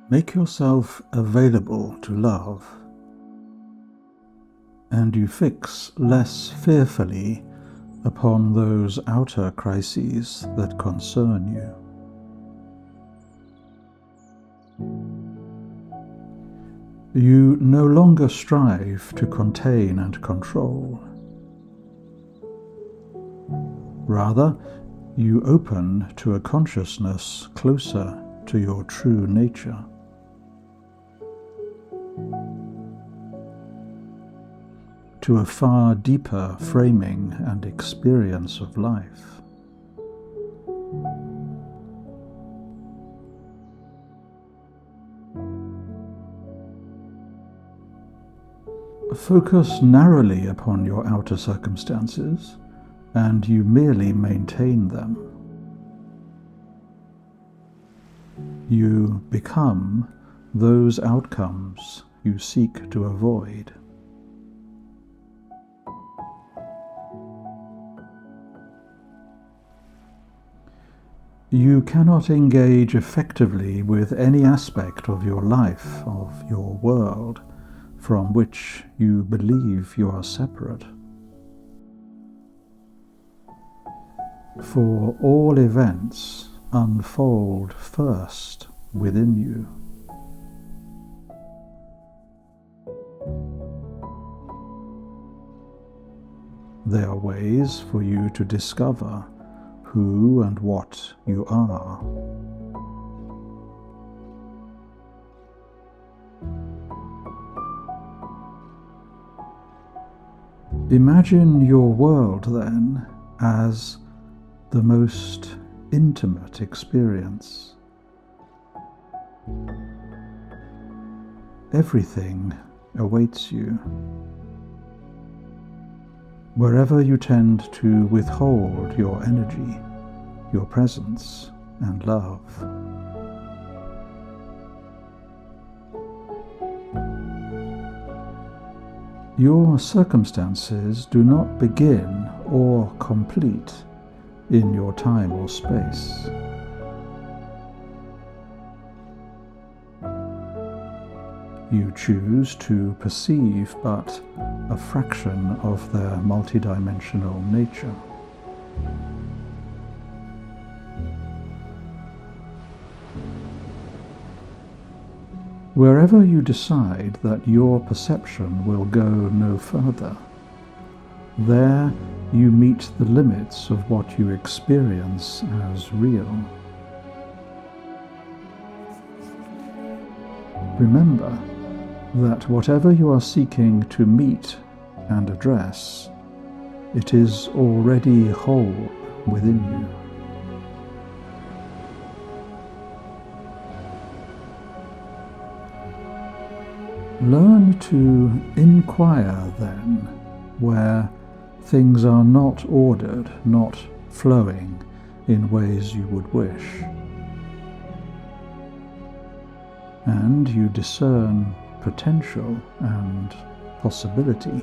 Make yourself available to love, and you fix less fearfully upon those outer crises that concern you. You no longer strive to contain and control. Rather, you open to a consciousness closer to your true nature. To a far deeper framing and experience of life. Focus narrowly upon your outer circumstances, and you merely maintain them. You become those outcomes you seek to avoid. You cannot engage effectively with any aspect of your life, of your world, from which you believe you are separate. For all events unfold first within you. There are ways for you to discover who and what you are. Imagine your world then as the most intimate experience. Everything awaits you. Wherever you tend to withhold your energy, your presence and love. Your circumstances do not begin or complete in your time or space. You choose to perceive but a fraction of their multidimensional nature. Wherever you decide that your perception will go no further, there you meet the limits of what you experience as real. Remember that whatever you are seeking to meet and address, it is already whole within you. Learn to inquire then where things are not ordered, not flowing in ways you would wish. And you discern potential and possibility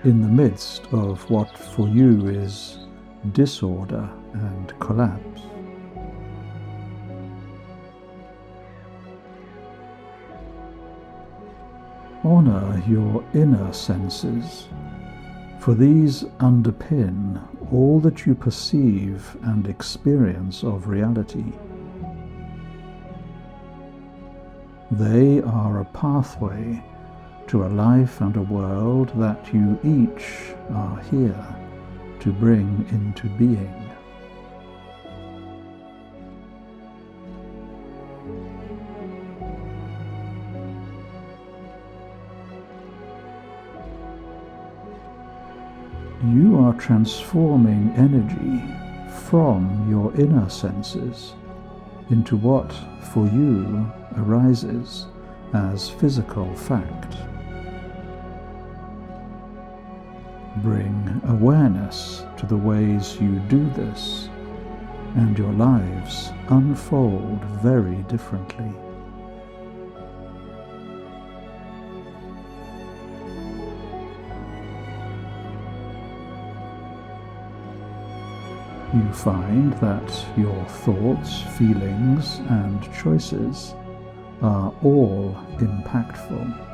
in the midst of what for you is disorder and collapse. Honor your inner senses, for these underpin all that you perceive and experience of reality. They are a pathway to a life and a world that you each are here to bring into being. You are transforming energy from your inner senses into what, for you, arises as physical fact. Bring awareness to the ways you do this, and your lives unfold very differently. You find that your thoughts, feelings, and choices are all impactful.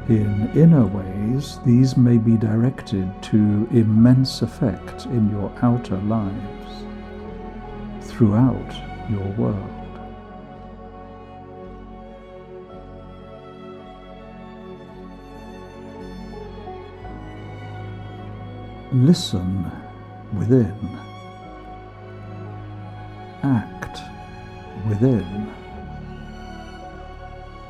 In inner ways, these may be directed to immense effect in your outer lives, throughout your world. Listen within. Act within.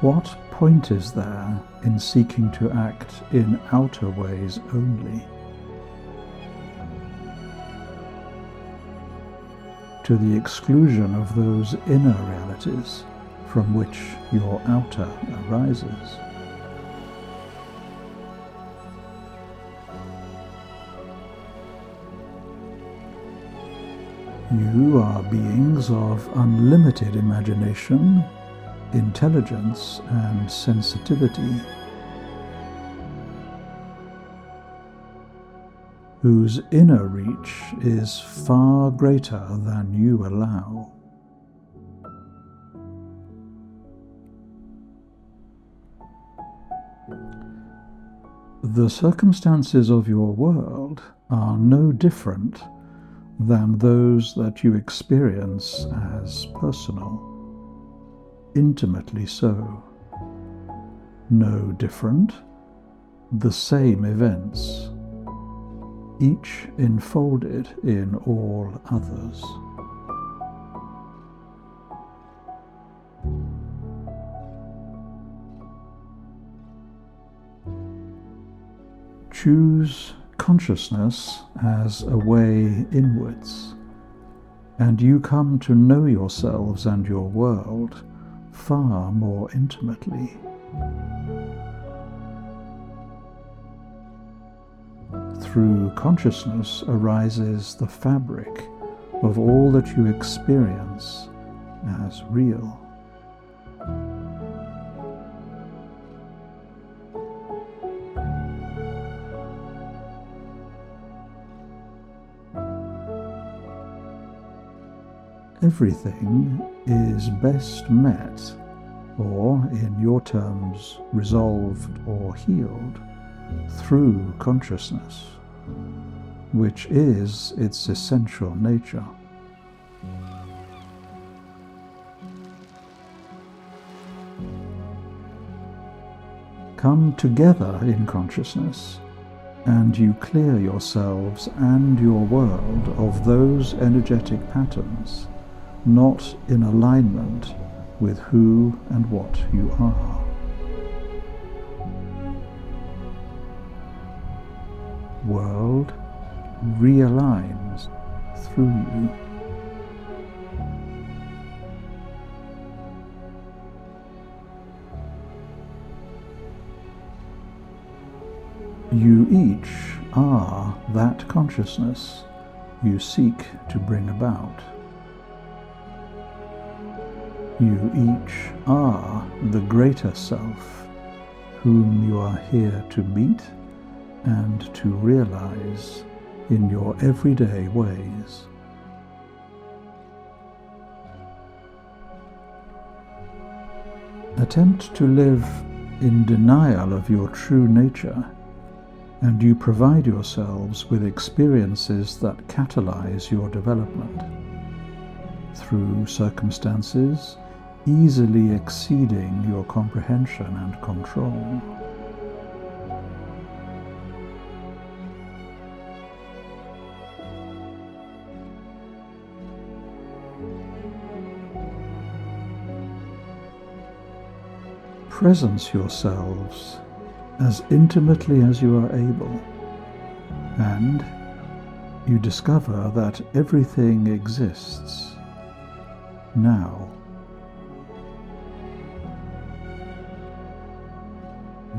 What point is there in seeking to act in outer ways only? To the exclusion of those inner realities from which your outer arises. You are beings of unlimited imagination, intelligence, and sensitivity, whose inner reach is far greater than you allow. The circumstances of your world are no different than those that you experience as personal, intimately so. No different, the same events, each enfolded in all others. Choose consciousness as a way inwards, and you come to know yourselves and your world far more intimately. Through consciousness arises the fabric of all that you experience as real. Everything is best met, or in your terms, resolved or healed, through consciousness, which is its essential nature. Come together in consciousness, and you clear yourselves and your world of those energetic patterns not in alignment with who and what you are. World realigns through you. You each are that consciousness you seek to bring about. You each are the greater self whom you are here to meet and to realize in your everyday ways. Attempt to live in denial of your true nature, and you provide yourselves with experiences that catalyze your development through circumstances easily exceeding your comprehension and control. Presence yourselves as intimately as you are able, and you discover that everything exists now.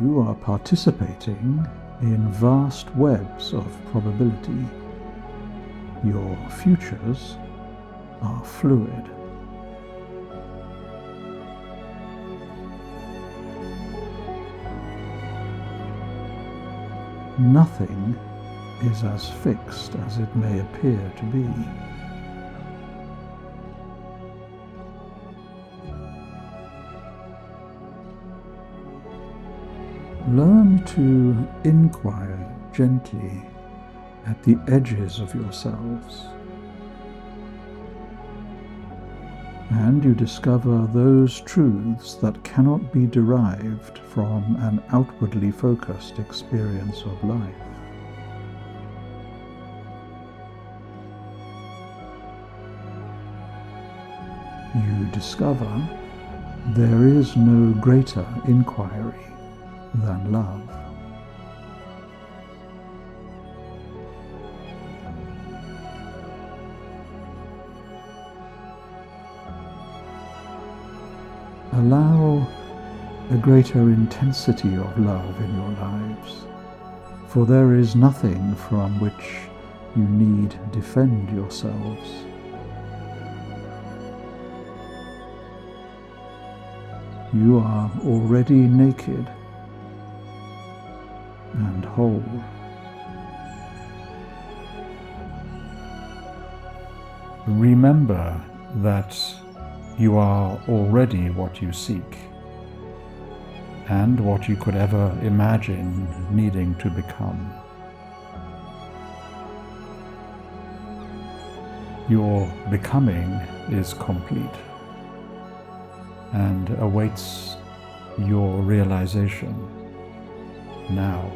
You are participating in vast webs of probability. Your futures are fluid. Nothing is as fixed as it may appear to be. Learn to inquire gently at the edges of yourselves, and you discover those truths that cannot be derived from an outwardly focused experience of life. You discover there is no greater inquiry than love. Allow a greater intensity of love in your lives, for there is nothing from which you need defend yourselves. You are already naked and whole. Remember that you are already what you seek and what you could ever imagine needing to become. Your becoming is complete and awaits your realization now.